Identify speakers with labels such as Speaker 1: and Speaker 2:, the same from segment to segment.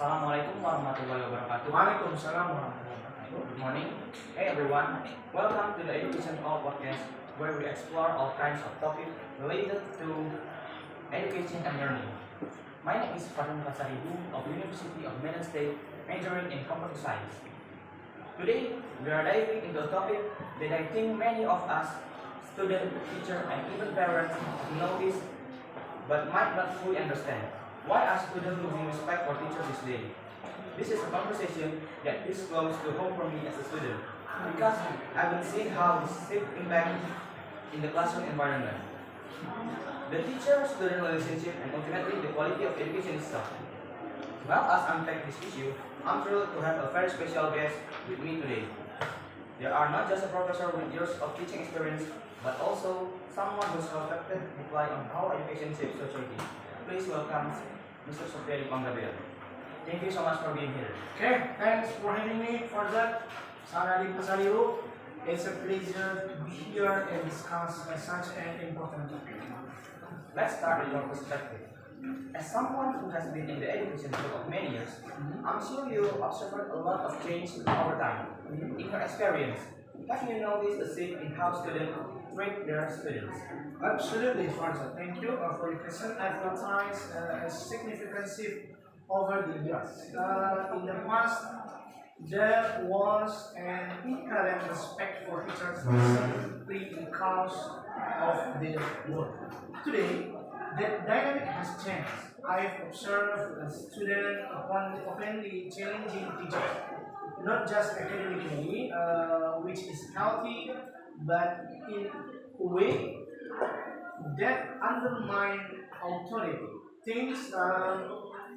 Speaker 1: Assalamualaikum warahmatullahi wabarakatuh.
Speaker 2: Waalaikumsalam warahmatullahi wabarakatuh.
Speaker 1: Good morning. Hey everyone. Welcome to the Education All podcast, where we explore all kinds of topics related to education and learning. My name is Farzad Pasaribu of University of Medan State, majoring in computer science. Today, we are diving into a topic that I think many of us, students, teachers, and even parents, notice but might not fully understand. Why are students losing respect for teachers this day? This is a conversation that is close to home for me as a student because I've been seeing how this shape impact in the classroom environment. The teacher-student relationship and ultimately the quality of education itself. To help us unpack this issue, I'm thrilled to have a very special guest with me today. They are not just a professor with years of teaching experience, but also someone who's reflected deeply on how education shapes society. Please welcome Mr. Sofiadi Panggabel. Thank you so much for being here.
Speaker 2: Okay, thanks for having me, Farzad Sahnadi Pasaribu. It's a pleasure to be here and discuss such an important topic.
Speaker 1: Let's start with your perspective. As someone who has been in the education field of many years, I'm sure you observed a lot of change over time. In your experience, have you noticed a shift in how students treat their students?
Speaker 2: Absolutely, Farzad. Thank you for your question. I've noticed a significant shift over the years. In the past, there was an inherent respect for teachers simply because of their work. Today, that dynamic has changed. I've observed a student openly challenging teachers, not just academically, which is healthy, but in a way that undermine authority. Things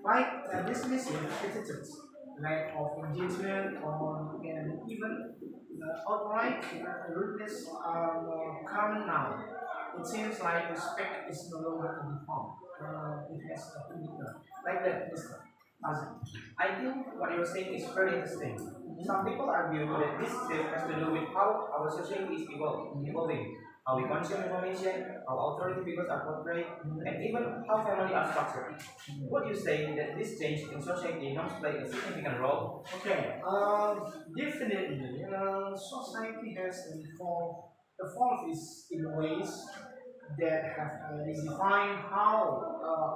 Speaker 2: like dismissive attitudes, lack of engagement, or and even outright rudeness are common now. It seems like respect is no longer a default. It has to be like that, Mr. Azim.
Speaker 1: I think what you're saying is very interesting. Some people argue that this shift has to do with how our society is evolving, how we consume information, how authority figures are portrayed, and even how family are structured. Would you say that this change in society must play a significant role?
Speaker 2: Okay, definitely. Society has evolved is in ways that have redefined how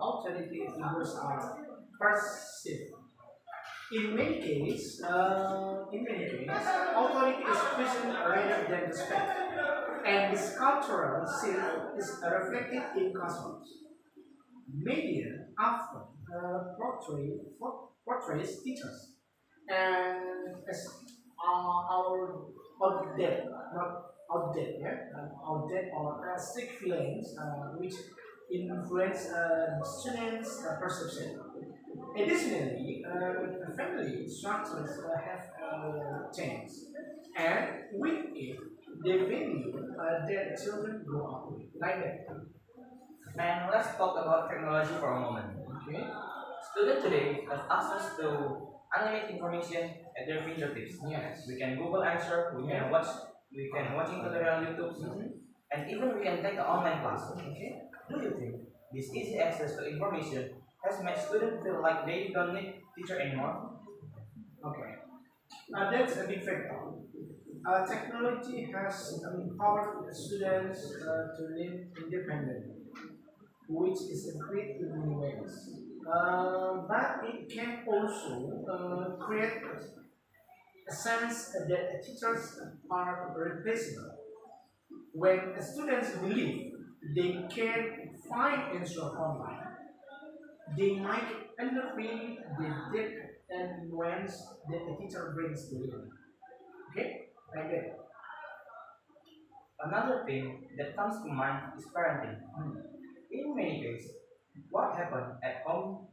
Speaker 2: authority figures are perceived. In many cases, authority is questioned rather than respect, and this cultural shift is reflected in classrooms. Media often portrays teachers and as outdated, not outdated, yeah, outdated or strict feelings, which influence students' perception. Additionally, family structures have changed, and with it, the value that children grow up with, like that.
Speaker 1: And let's talk about technology for a moment.
Speaker 2: Okay.
Speaker 1: Students today have access to unlimited information at their fingertips.
Speaker 2: Yes.
Speaker 1: We can Google answer, we can watching tutorial on YouTube, and even we can take an online class.
Speaker 2: Okay.
Speaker 1: Do you think this easy access to information has made students feel like they don't need teacher anymore?
Speaker 2: Okay. That's a big factor. Technology has empowered students to live independently, which is a great in many ways. But it can also create a sense that teachers are replaceable. When students believe they can find answers online, they might end up being the depth and influence that the teacher brings to them. Okay? Like that.
Speaker 1: Another thing that comes to mind is parenting. In many cases, what happened at home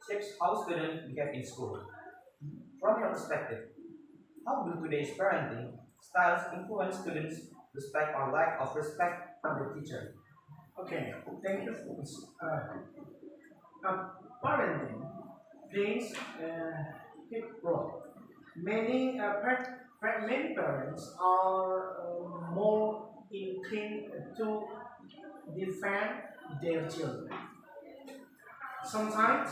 Speaker 1: shapes how students behave in school. From your perspective, how do today's parenting styles influence students' respect or lack of respect from the teacher?
Speaker 2: Okay, thank you for this. Parenting plays a big role. Many parents are more inclined to defend their children. Sometimes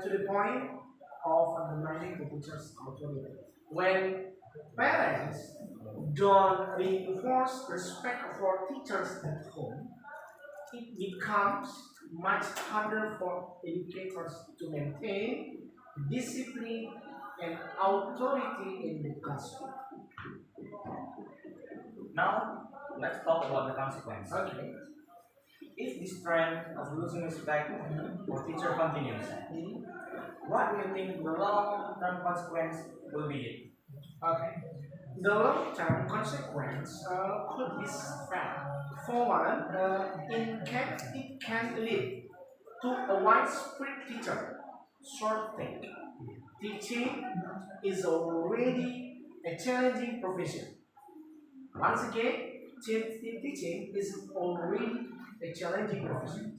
Speaker 2: to the point of undermining the teacher's authority. When parents don't reinforce respect for teachers at home, it becomes much harder for educators to maintain discipline and authority in the classroom.
Speaker 1: Now, let's talk about the consequence.
Speaker 2: Okay.
Speaker 1: If this trend of losing respect for teacher continues, what do you think the long-term consequence will be?
Speaker 2: Okay. The long-term consequence could be felt. For one, it can lead to a widespread teacher shortage. Teaching is already a challenging profession. Once again, teaching is already a challenging profession.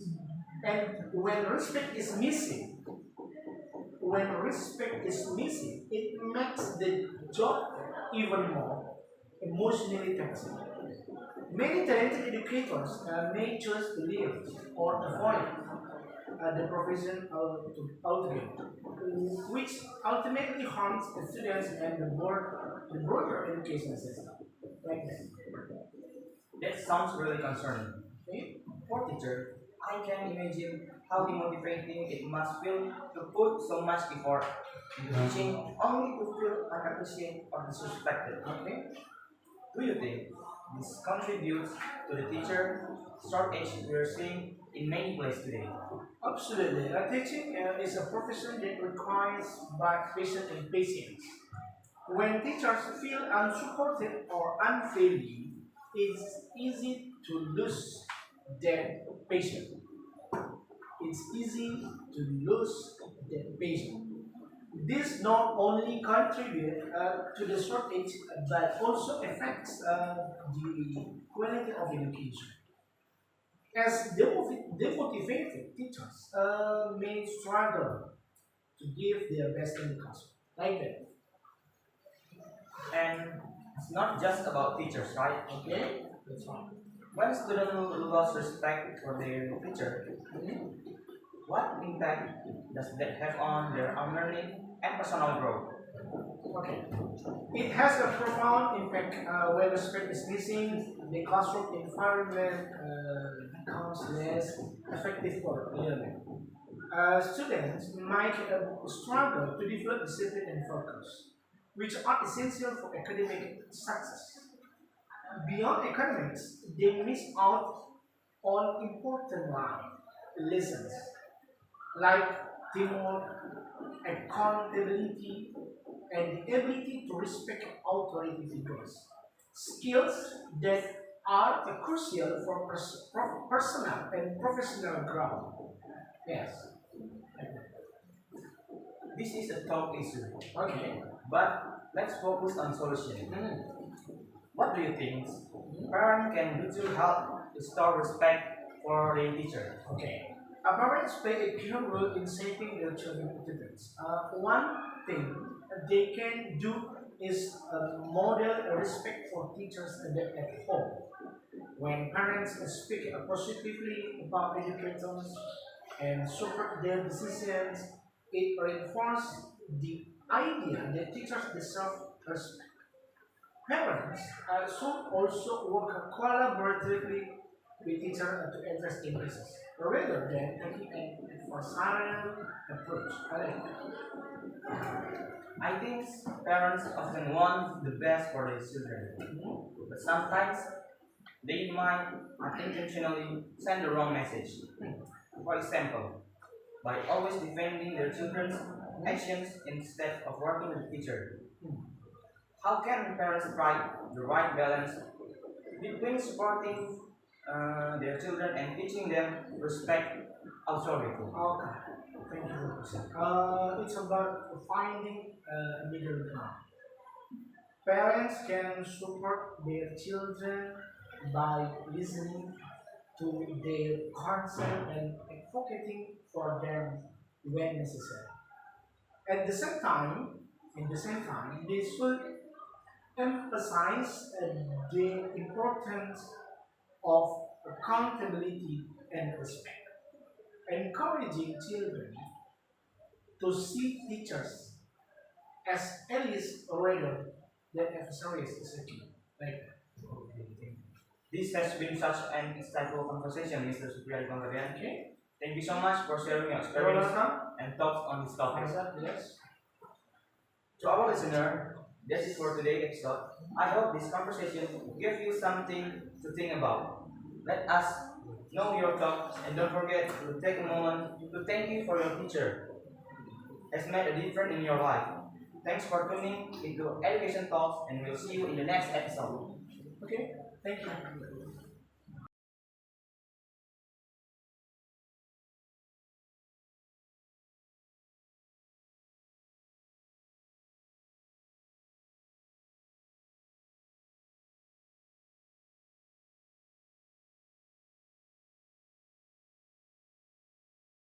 Speaker 2: And when respect is missing, it makes the job even more emotionally taxing. Many talented educators may choose to leave or avoid the profession altogether, which ultimately harms the students and the broader education system. Like that.
Speaker 1: That sounds really concerning.
Speaker 2: Okay?
Speaker 1: For teacher, I can imagine how demotivating it must feel to put so much effort into teaching only to feel unappreciated or disrespected.
Speaker 2: Okay?
Speaker 1: Do you think this contributes to the teacher shortage we are seeing in many places today?
Speaker 2: Absolutely. Teaching is a profession that requires both patience and patience. When teachers feel unsupported or unfairly, it's easy to lose their patience. It's easy to lose their patience. This not only contributes to the shortage, but also affects the quality of education. As demotivated teachers may struggle to give their best in the classroom. Like that.
Speaker 1: And it's not just about teachers, right?
Speaker 2: Okay? That's fine.
Speaker 1: When students lose respect for their teacher, what impact does that have on their own learning and personal growth?
Speaker 2: Okay. It has a profound impact when respect is missing. The classroom environment becomes less effective for learning. Students might struggle to develop discipline and focus, which are essential for academic success. Beyond academics, they miss out on important life lessons like teamwork, accountability, and the ability to respect authority figures. Skills that are crucial for personal and professional growth. Yes.
Speaker 1: This is a tough issue,
Speaker 2: Okay.
Speaker 1: but let's focus on solution. What do you think parents can do to help restore respect for their teacher?
Speaker 2: Okay. Parents play a key role in shaping their children's attitudes. One thing they can do is model respect for teachers at home. When parents speak positively about educators and support their decisions, it reinforces the idea that teachers deserve respect. Parents should also work collaboratively with teachers to address differences rather than taking an adversarial approach.
Speaker 1: I think parents often want the best for their children, but sometimes they might unintentionally send the wrong message. For example, by always defending their children's actions instead of working with the teacher. How can parents strike the right balance between supporting their children and teaching them respect authority?
Speaker 2: Okay, thank you for the question. It's about finding a middle ground. Parents can support their children by listening to their concern and advocating for them when necessary. At the same time, they should emphasize the importance of accountability and respect, encouraging children to see teachers as allies rather than adversaries is a key. Thank you.
Speaker 1: This has been such an insightful conversation, Mr. Supriyadi Panggabean.
Speaker 2: Okay.
Speaker 1: Thank you so much for sharing your
Speaker 2: You're
Speaker 1: experience
Speaker 2: welcome.
Speaker 1: and thoughts on this topic.
Speaker 2: Farzad, yes.
Speaker 1: To our listener, that's it for today's episode. I hope this conversation gave you something to think about. Let us know your thoughts and don't forget to take a moment to thank you for your teacher has made a difference in your life. Thanks for tuning into Education Talks and we'll see you in the next episode.
Speaker 2: Okay. Thank you.